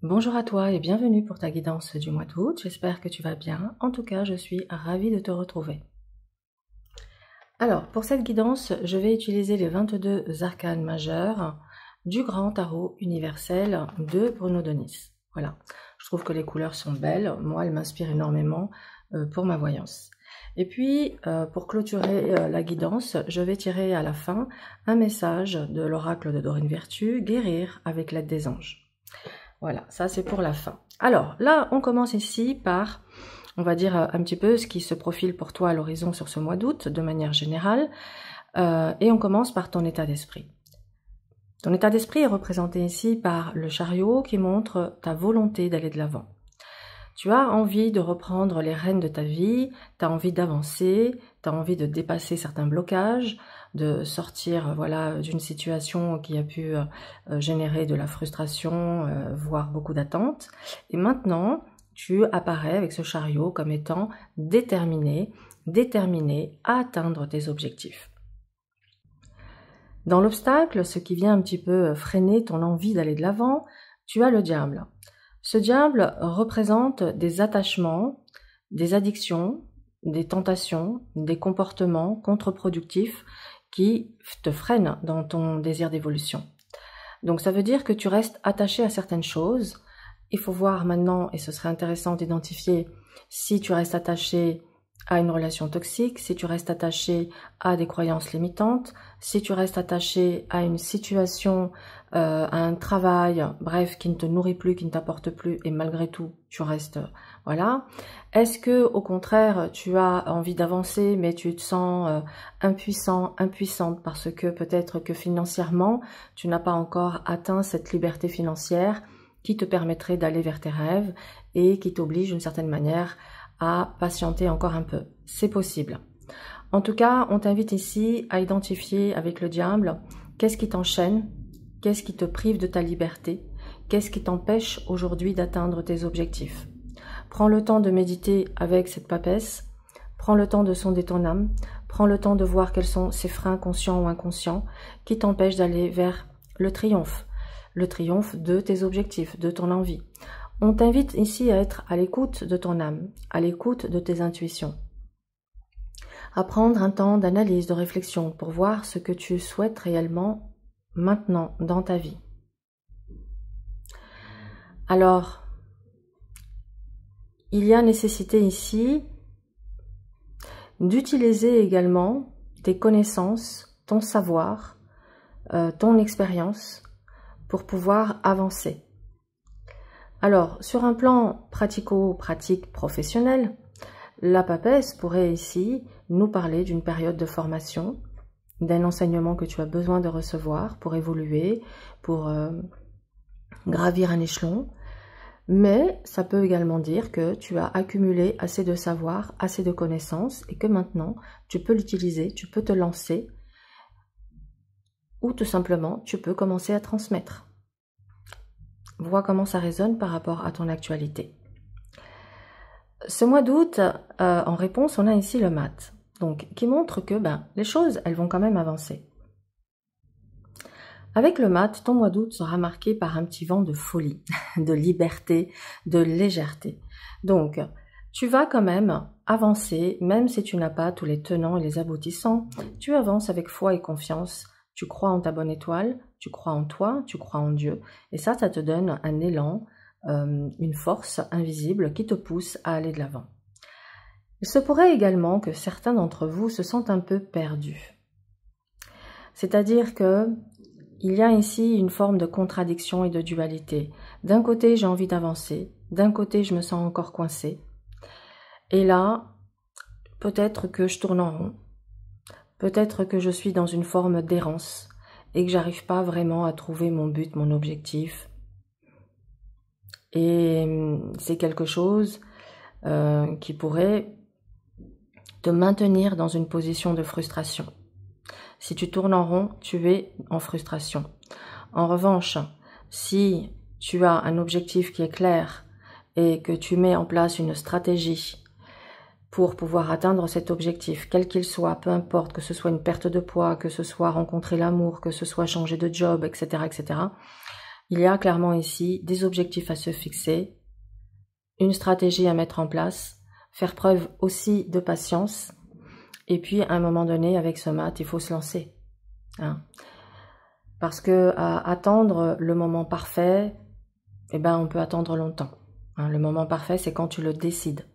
Bonjour à toi et bienvenue pour ta guidance du mois d'août, j'espère que tu vas bien. En tout cas, je suis ravie de te retrouver. Alors, pour cette guidance, je vais utiliser les 22 arcanes majeurs du Grand Tarot Universel de Bruno Denis. Voilà, je trouve que les couleurs sont belles, moi elles m'inspirent énormément pour ma voyance. Et puis, pour clôturer la guidance, je vais tirer à la fin un message de l'oracle de Dorine Virtue, guérir avec l'aide des anges. Voilà, ça c'est pour la fin. Alors là, on commence ici par, on va dire un petit peu ce qui se profile pour toi à l'horizon sur ce mois d'août, de manière générale. Et on commence par ton état d'esprit. Ton état d'esprit est représenté ici par le chariot qui montre ta volonté d'aller de l'avant. Tu as envie de reprendre les rênes de ta vie, tu as envie d'avancer, tu as envie de dépasser certains blocages, de sortir voilà, d'une situation qui a pu générer de la frustration, voire beaucoup d'attentes. Et maintenant, tu apparais avec ce chariot comme étant déterminé à atteindre tes objectifs. Dans l'obstacle, ce qui vient un petit peu freiner ton envie d'aller de l'avant, tu as le diable. Ce diable représente des attachements, des addictions, des tentations, des comportements contre-productifs qui te freinent dans ton désir d'évolution. Donc ça veut dire que tu restes attaché à certaines choses. Il faut voir maintenant, et ce serait intéressant d'identifier si tu restes attaché à une relation toxique, si tu restes attaché à des croyances limitantes, si tu restes attaché à une situation, à un travail, bref, qui ne te nourrit plus, qui ne t'apporte plus, et malgré tout, tu restes, voilà. Est-ce que, au contraire, tu as envie d'avancer, mais tu te sens impuissante, parce que peut-être que financièrement, tu n'as pas encore atteint cette liberté financière qui te permettrait d'aller vers tes rêves et qui t'oblige d'une certaine manière à patienter encore un peu. C'est possible. En tout cas, on t'invite ici à identifier avec le diable qu'est-ce qui t'enchaîne, qu'est-ce qui te prive de ta liberté, qu'est-ce qui t'empêche aujourd'hui d'atteindre tes objectifs. Prends le temps de méditer avec cette papesse, prends le temps de sonder ton âme, prends le temps de voir quels sont ces freins conscients ou inconscients qui t'empêchent d'aller vers le triomphe de tes objectifs, de ton envie. On t'invite ici à être à l'écoute de ton âme, à l'écoute de tes intuitions. À prendre un temps d'analyse, de réflexion pour voir ce que tu souhaites réellement maintenant dans ta vie. Alors, il y a nécessité ici d'utiliser également tes connaissances, ton savoir, ton expérience pour pouvoir avancer. Alors, sur un plan pratico-pratique professionnel, la papesse pourrait ici nous parler d'une période de formation, d'un enseignement que tu as besoin de recevoir pour évoluer, pour gravir un échelon. Mais ça peut également dire que tu as accumulé assez de savoir, assez de connaissances et que maintenant tu peux l'utiliser, tu peux te lancer ou tout simplement tu peux commencer à transmettre. Vois comment ça résonne par rapport à ton actualité. Ce mois d'août, en réponse, on a ici le mat, donc qui montre que les choses, elles vont quand même avancer. Avec le mat, ton mois d'août sera marqué par un petit vent de folie, de liberté, de légèreté. Donc, tu vas quand même avancer, même si tu n'as pas tous les tenants et les aboutissants. Tu avances avec foi et confiance. Tu crois en ta bonne étoile, tu crois en toi, tu crois en Dieu. Et ça te donne un élan, une force invisible qui te pousse à aller de l'avant. Il se pourrait également que certains d'entre vous se sentent un peu perdus. C'est-à-dire que il y a ici une forme de contradiction et de dualité. D'un côté, j'ai envie d'avancer. D'un côté, je me sens encore coincée. Et là, peut-être que je tourne en rond. Peut-être que je suis dans une forme d'errance et que j'arrive pas vraiment à trouver mon but, mon objectif. Et c'est quelque chose qui pourrait te maintenir dans une position de frustration. Si tu tournes en rond, tu es en frustration. En revanche, si tu as un objectif qui est clair et que tu mets en place une stratégie pour pouvoir atteindre cet objectif, quel qu'il soit, peu importe, que ce soit une perte de poids, que ce soit rencontrer l'amour, que ce soit changer de job, etc., etc. Il y a clairement ici des objectifs à se fixer, une stratégie à mettre en place, faire preuve aussi de patience, et puis à un moment donné, avec ce mat, il faut se lancer. Hein. Parce que à attendre le moment parfait, eh ben, on peut attendre longtemps. Hein. Le moment parfait, c'est quand tu le décides.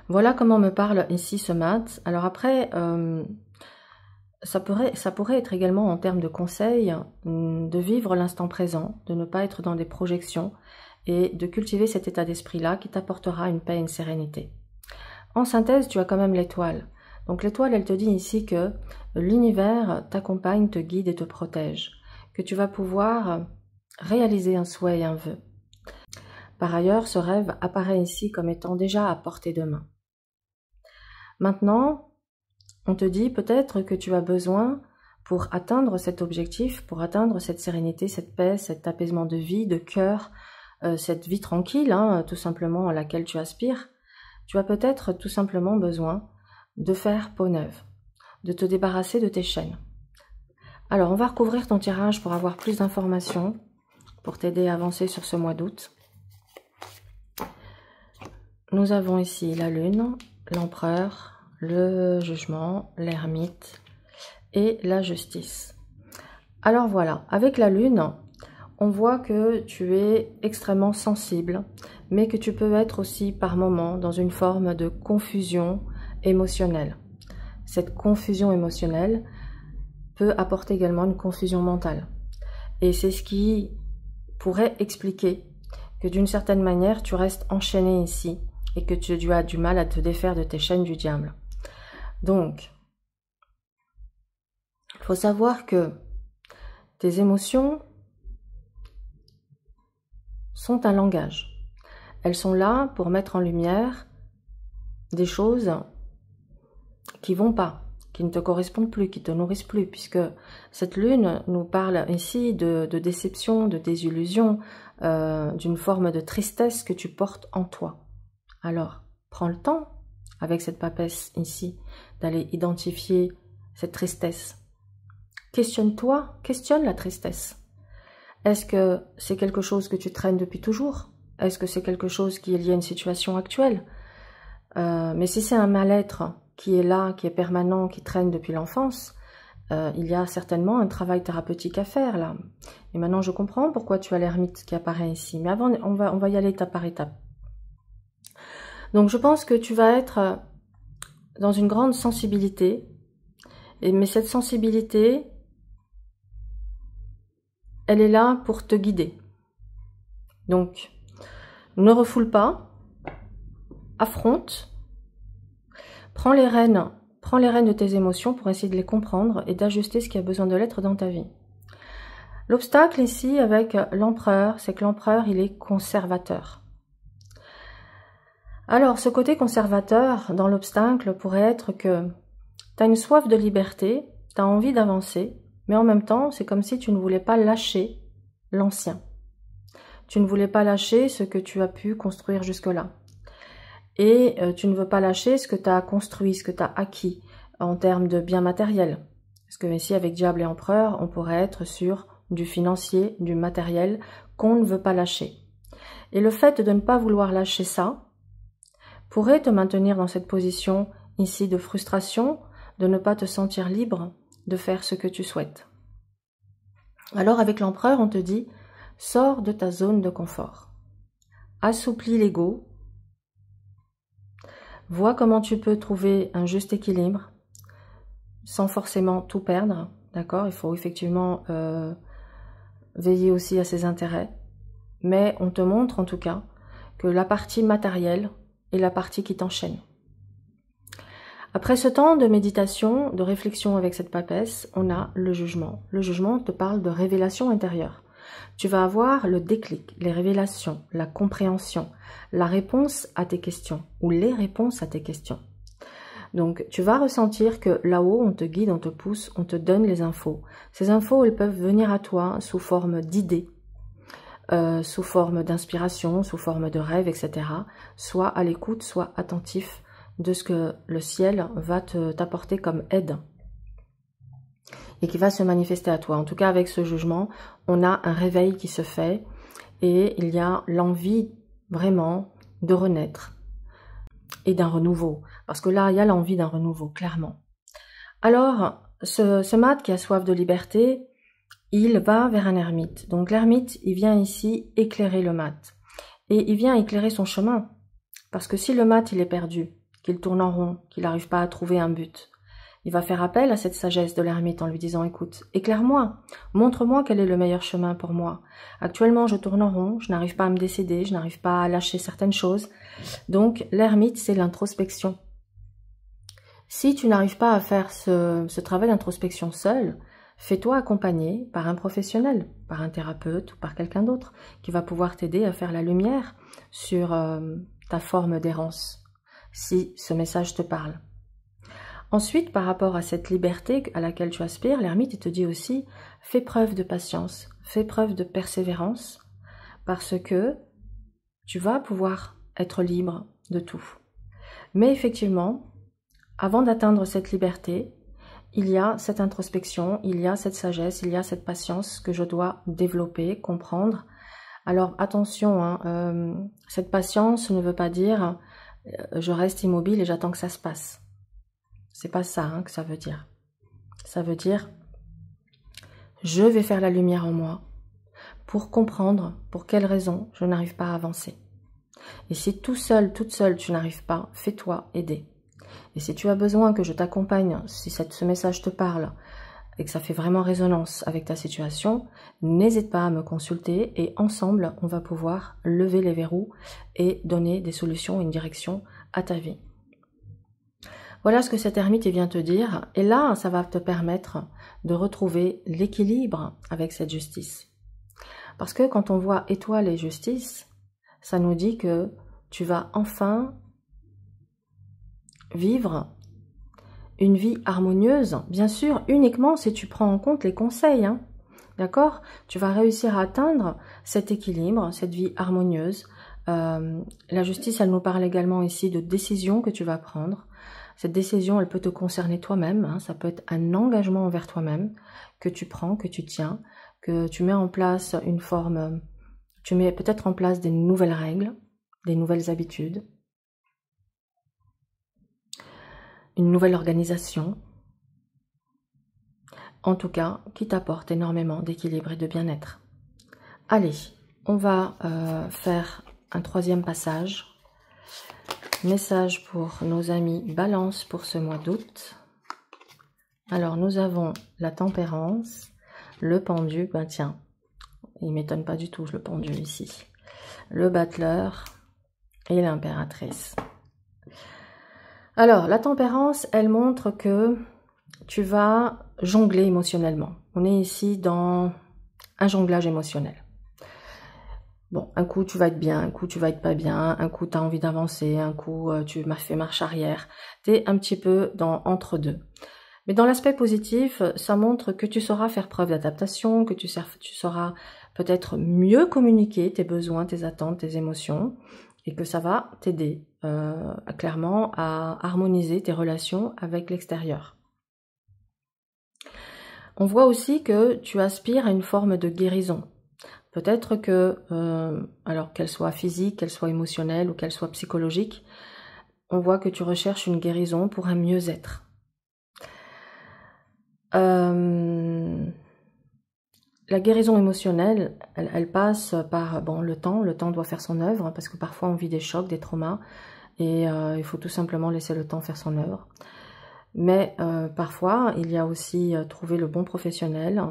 Voilà comment me parle ici ce mat. Alors après, ça pourrait être également en termes de conseils, de vivre l'instant présent, de ne pas être dans des projections et de cultiver cet état d'esprit-là qui t'apportera une paix et une sérénité. En synthèse, tu as quand même l'étoile. Donc l'étoile, elle te dit ici que l'univers t'accompagne, te guide et te protège, que tu vas pouvoir réaliser un souhait et un vœu. Par ailleurs, ce rêve apparaît ici comme étant déjà à portée de main. Maintenant, on te dit peut-être que tu as besoin, pour atteindre cet objectif, pour atteindre cette sérénité, cette paix, cet apaisement de vie, de cœur, cette vie tranquille, hein, tout simplement à laquelle tu aspires, tu as peut-être tout simplement besoin de faire peau neuve, de te débarrasser de tes chaînes. Alors, on va recouvrir ton tirage pour avoir plus d'informations, pour t'aider à avancer sur ce mois d'août. Nous avons ici la lune, l'empereur, le jugement, l'ermite et la justice. Alors voilà, avec la lune, on voit que tu es extrêmement sensible, mais que tu peux être aussi par moments dans une forme de confusion émotionnelle. Cette confusion émotionnelle peut apporter également une confusion mentale. Et c'est ce qui pourrait expliquer que d'une certaine manière, tu restes enchaîné ici et que tu as du mal à te défaire de tes chaînes du diable. Donc, il faut savoir que tes émotions sont un langage. Elles sont là pour mettre en lumière des choses qui vont pas, qui ne te correspondent plus, qui te nourrissent plus, puisque cette lune nous parle ici de déception, de désillusion, d'une forme de tristesse que tu portes en toi. Alors, prends le temps, avec cette papesse ici, d'aller identifier cette tristesse. Questionne-toi, questionne la tristesse. Est-ce que c'est quelque chose que tu traînes depuis toujours? Est-ce que c'est quelque chose qui est lié à une situation actuelle? Mais si c'est un mal-être qui est là, qui est permanent, qui traîne depuis l'enfance, il y a certainement un travail thérapeutique à faire là. Et maintenant je comprends pourquoi tu as l'ermite qui apparaît ici. Mais avant, on va y aller étape par étape. Donc je pense que tu vas être dans une grande sensibilité. Mais cette sensibilité, elle est là pour te guider. Donc, ne refoule pas, affronte, prends les rênes de tes émotions pour essayer de les comprendre et d'ajuster ce qui a besoin de l'être dans ta vie. L'obstacle ici avec l'empereur, c'est que l'empereur, il est conservateur. Alors, ce côté conservateur dans l'obstacle pourrait être que tu as une soif de liberté, tu as envie d'avancer, mais en même temps, c'est comme si tu ne voulais pas lâcher l'ancien. Tu ne voulais pas lâcher ce que tu as pu construire jusque-là. Et tu ne veux pas lâcher ce que tu as construit, ce que tu as acquis en termes de biens matériels. Parce que ici, avec Diable et Empereur, on pourrait être sur du financier, du matériel qu'on ne veut pas lâcher. Et le fait de ne pas vouloir lâcher ça pourrait te maintenir dans cette position ici de frustration, de ne pas te sentir libre de faire ce que tu souhaites. Alors avec l'empereur, on te dit, sors de ta zone de confort. Assouplis l'ego. Vois comment tu peux trouver un juste équilibre sans forcément tout perdre. D'accord? Il faut effectivement veiller aussi à ses intérêts. Mais on te montre en tout cas que la partie matérielle est la partie qui t'enchaîne. Après ce temps de méditation, de réflexion avec cette papesse, on a le jugement. Le jugement te parle de révélation intérieure. Tu vas avoir le déclic, les révélations, la compréhension, la réponse à tes questions ou les réponses à tes questions. Donc, tu vas ressentir que là-haut, on te guide, on te pousse, on te donne les infos. Ces infos, elles peuvent venir à toi sous forme d'idées, sous forme d'inspiration, sous forme de rêve, etc. Sois à l'écoute, sois attentif de ce que le ciel va t'apporter comme aide et qui va se manifester à toi. En tout cas, avec ce jugement, on a un réveil qui se fait et il y a l'envie vraiment de renaître et d'un renouveau. Parce que là, il y a l'envie d'un renouveau, clairement. Alors, ce mat qui a soif de liberté, il va vers un ermite. Donc l'ermite, il vient ici éclairer le mat. Et il vient éclairer son chemin. Parce que si le mat, il est perdu, qu'il tourne en rond, qu'il n'arrive pas à trouver un but, il va faire appel à cette sagesse de l'ermite en lui disant, écoute, éclaire-moi, montre-moi quel est le meilleur chemin pour moi. Actuellement, je tourne en rond, je n'arrive pas à me décider, je n'arrive pas à lâcher certaines choses. Donc l'ermite, c'est l'introspection. Si tu n'arrives pas à faire ce travail d'introspection seul, fais-toi accompagner par un professionnel, par un thérapeute ou par quelqu'un d'autre qui va pouvoir t'aider à faire la lumière sur ta forme d'errance, si ce message te parle. Ensuite, par rapport à cette liberté à laquelle tu aspires, l'ermite te dit aussi, fais preuve de patience, fais preuve de persévérance, parce que tu vas pouvoir être libre de tout. Mais effectivement, avant d'atteindre cette liberté, il y a cette introspection, il y a cette sagesse, il y a cette patience que je dois développer, comprendre. Alors attention, hein, cette patience ne veut pas dire je reste immobile et j'attends que ça se passe. C'est pas ça hein, que ça veut dire. Ça veut dire je vais faire la lumière en moi pour comprendre pour quelles raisons je n'arrive pas à avancer. Et si tout seul, toute seule, tu n'arrives pas, fais-toi aider. Et si tu as besoin que je t'accompagne, si ce message te parle et que ça fait vraiment résonance avec ta situation, n'hésite pas à me consulter et ensemble, on va pouvoir lever les verrous et donner des solutions, une direction à ta vie. Voilà ce que cet ermite vient te dire. Et là, ça va te permettre de retrouver l'équilibre avec cette justice. Parce que quand on voit étoile et justice, ça nous dit que tu vas enfin vivre une vie harmonieuse, bien sûr, uniquement si tu prends en compte les conseils, hein, d'accord? Tu vas réussir à atteindre cet équilibre, cette vie harmonieuse. La justice, elle nous parle également ici de décisions que tu vas prendre. Cette décision, elle peut te concerner toi-même, hein, ça peut être un engagement envers toi-même que tu prends, que tu tiens, que tu mets en place une forme, tu mets peut-être en place des nouvelles règles, des nouvelles habitudes, une nouvelle organisation, en tout cas, qui t'apporte énormément d'équilibre et de bien-être. Allez, on va faire un troisième passage. Message pour nos amis Balance pour ce mois d'août. Alors, nous avons la tempérance, le pendu, ben tiens, il m'étonne pas du tout le pendu ici. Le battleur et l'impératrice. Alors, la tempérance, elle montre que tu vas jongler émotionnellement. On est ici dans un jonglage émotionnel. Bon, un coup tu vas être bien, un coup tu vas être pas bien, un coup tu as envie d'avancer, un coup tu m'as fait marche arrière. Tu es un petit peu dans entre-deux. Mais dans l'aspect positif, ça montre que tu sauras faire preuve d'adaptation, que tu sauras peut-être mieux communiquer tes besoins, tes attentes, tes émotions, et que ça va t'aider clairement à harmoniser tes relations avec l'extérieur. On voit aussi que tu aspires à une forme de guérison. Peut-être que, alors qu'elle soit physique, qu'elle soit émotionnelle ou qu'elle soit psychologique, on voit que tu recherches une guérison pour un mieux-être. La guérison émotionnelle, elle passe par bon, le temps doit faire son œuvre, hein, parce que parfois on vit des chocs, des traumas, et il faut tout simplement laisser le temps faire son œuvre. Mais parfois, il y a aussi trouver le bon professionnel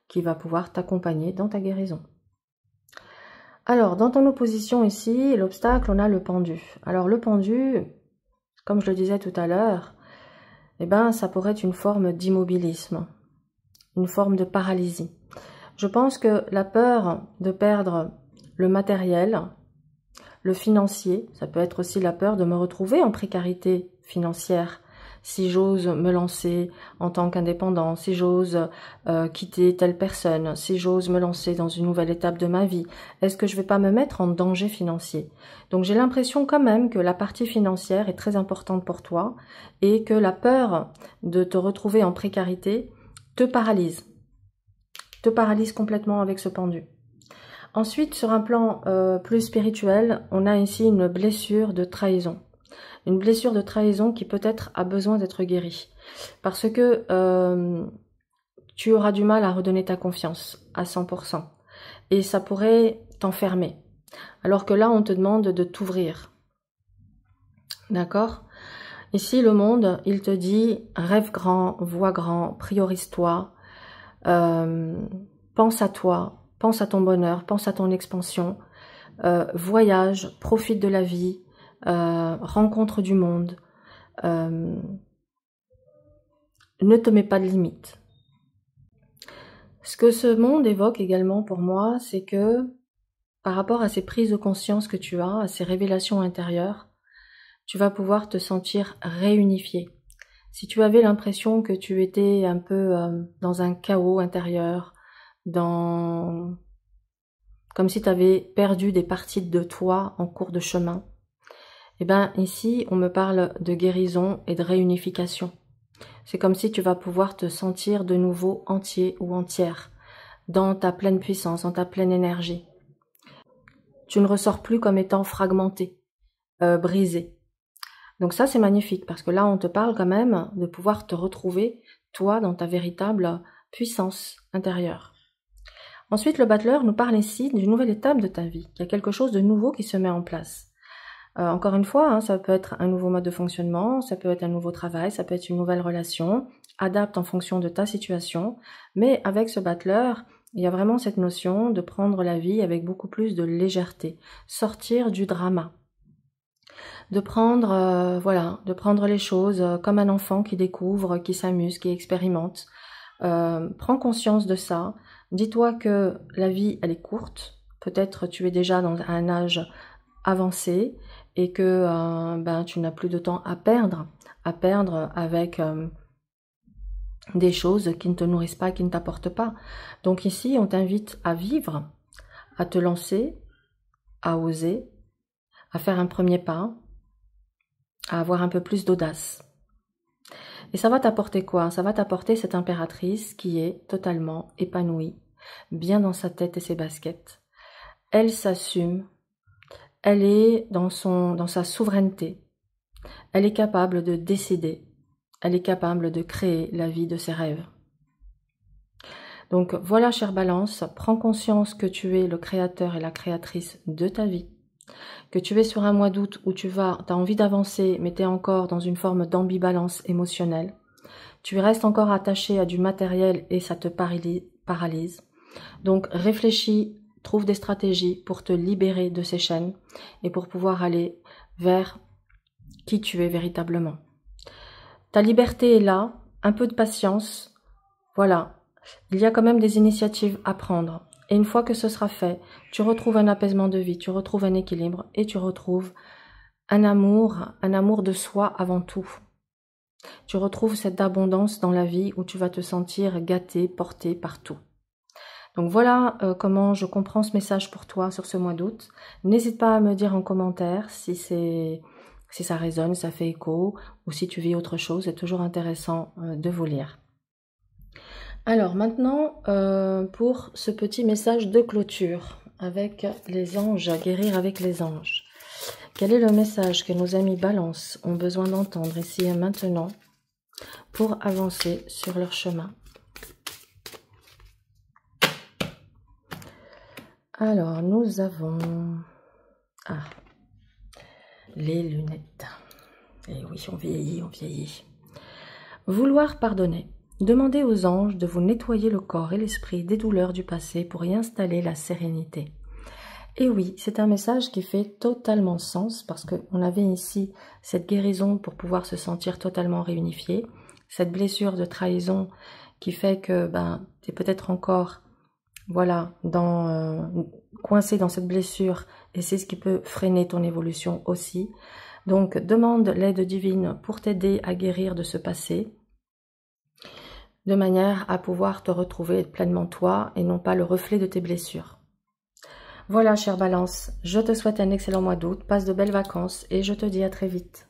qui va pouvoir t'accompagner dans ta guérison. Alors, dans ton opposition ici, l'obstacle, on a le pendu. Alors, le pendu, comme je le disais tout à l'heure, eh ben, ça pourrait être une forme d'immobilisme, une forme de paralysie. Je pense que la peur de perdre le matériel, le financier, ça peut être aussi la peur de me retrouver en précarité financière, si j'ose me lancer en tant qu'indépendant, si j'ose quitter telle personne, si j'ose me lancer dans une nouvelle étape de ma vie, est-ce que je vais pas me mettre en danger financier? Donc j'ai l'impression quand même que la partie financière est très importante pour toi et que la peur de te retrouver en précarité te paralyse complètement avec ce pendu. Ensuite, sur un plan plus spirituel, on a ici une blessure de trahison. Une blessure de trahison qui peut-être a besoin d'être guérie. Parce que tu auras du mal à redonner ta confiance à 100%. Et ça pourrait t'enfermer. Alors que là, on te demande de t'ouvrir. D'accord? Ici, le monde, il te dit rêve grand, vois grand, priorise-toi, pense à toi, pense à ton bonheur, pense à ton expansion, voyage, profite de la vie, rencontre du monde, ne te mets pas de limites. Ce que ce monde évoque également pour moi, c'est que par rapport à ces prises de conscience que tu as, à ces révélations intérieures, tu vas pouvoir te sentir réunifié. Si tu avais l'impression que tu étais un peu dans un chaos intérieur, comme si tu avais perdu des parties de toi en cours de chemin, eh bien ici on me parle de guérison et de réunification. C'est comme si tu vas pouvoir te sentir de nouveau entier ou entière, dans ta pleine puissance, dans ta pleine énergie. Tu ne ressors plus comme étant fragmenté, brisé. Donc ça c'est magnifique parce que là on te parle quand même de pouvoir te retrouver toi dans ta véritable puissance intérieure. Ensuite le battleur nous parle ici d'une nouvelle étape de ta vie. Il y a quelque chose de nouveau qui se met en place. Encore une fois, hein, ça peut être un nouveau mode de fonctionnement, ça peut être un nouveau travail, ça peut être une nouvelle relation, adapte en fonction de ta situation, mais avec ce battleur, il y a vraiment cette notion de prendre la vie avec beaucoup plus de légèreté, sortir du drama. De prendre, de prendre les choses comme un enfant qui découvre, qui s'amuse, qui expérimente. Prends conscience de ça. Dis-toi que la vie, elle est courte. Peut-être tu es déjà dans un âge avancé et que tu n'as plus de temps à perdre avec des choses qui ne te nourrissent pas, qui ne t'apportent pas. Donc ici, on t'invite à vivre, à te lancer, à oser, à faire un premier pas, à avoir un peu plus d'audace. Et ça va t'apporter quoi? Ça va t'apporter cette impératrice qui est totalement épanouie, bien dans sa tête et ses baskets. Elle s'assume, elle est dans sa souveraineté, elle est capable de décider, elle est capable de créer la vie de ses rêves. Donc voilà, chère Balance, prends conscience que tu es le créateur et la créatrice de ta vie, que tu es sur un mois d'août où tu as envie d'avancer, mais tu es encore dans une forme d'ambivalence émotionnelle. Tu restes encore attaché à du matériel et ça te paralyse. Donc réfléchis, trouve des stratégies pour te libérer de ces chaînes et pour pouvoir aller vers qui tu es véritablement. Ta liberté est là, un peu de patience, voilà. Il y a quand même des initiatives à prendre. Et une fois que ce sera fait, tu retrouves un apaisement de vie, tu retrouves un équilibre et tu retrouves un amour de soi avant tout. Tu retrouves cette abondance dans la vie où tu vas te sentir gâté, porté partout. Donc voilà comment je comprends ce message pour toi sur ce mois d'août. N'hésite pas à me dire en commentaire si ça résonne, ça fait écho ou si tu vis autre chose. C'est toujours intéressant de vous lire. Alors maintenant, pour ce petit message de clôture avec les anges, guérir avec les anges. Quel est le message que nos amis Balance ont besoin d'entendre ici et maintenant pour avancer sur leur chemin? Alors, nous avons les lunettes. Et oui, on vieillit, on vieillit. Vouloir pardonner. Demandez aux anges de vous nettoyer le corps et l'esprit des douleurs du passé pour y installer la sérénité. Et oui, c'est un message qui fait totalement sens parce qu'on avait ici cette guérison pour pouvoir se sentir totalement réunifié, cette blessure de trahison qui fait que tu es peut-être encore coincé dans cette blessure et c'est ce qui peut freiner ton évolution aussi. Donc, demande l'aide divine pour t'aider à guérir de ce passé, de manière à pouvoir te retrouver pleinement toi et non pas le reflet de tes blessures. Voilà, chère Balance, je te souhaite un excellent mois d'août, passe de belles vacances et je te dis à très vite.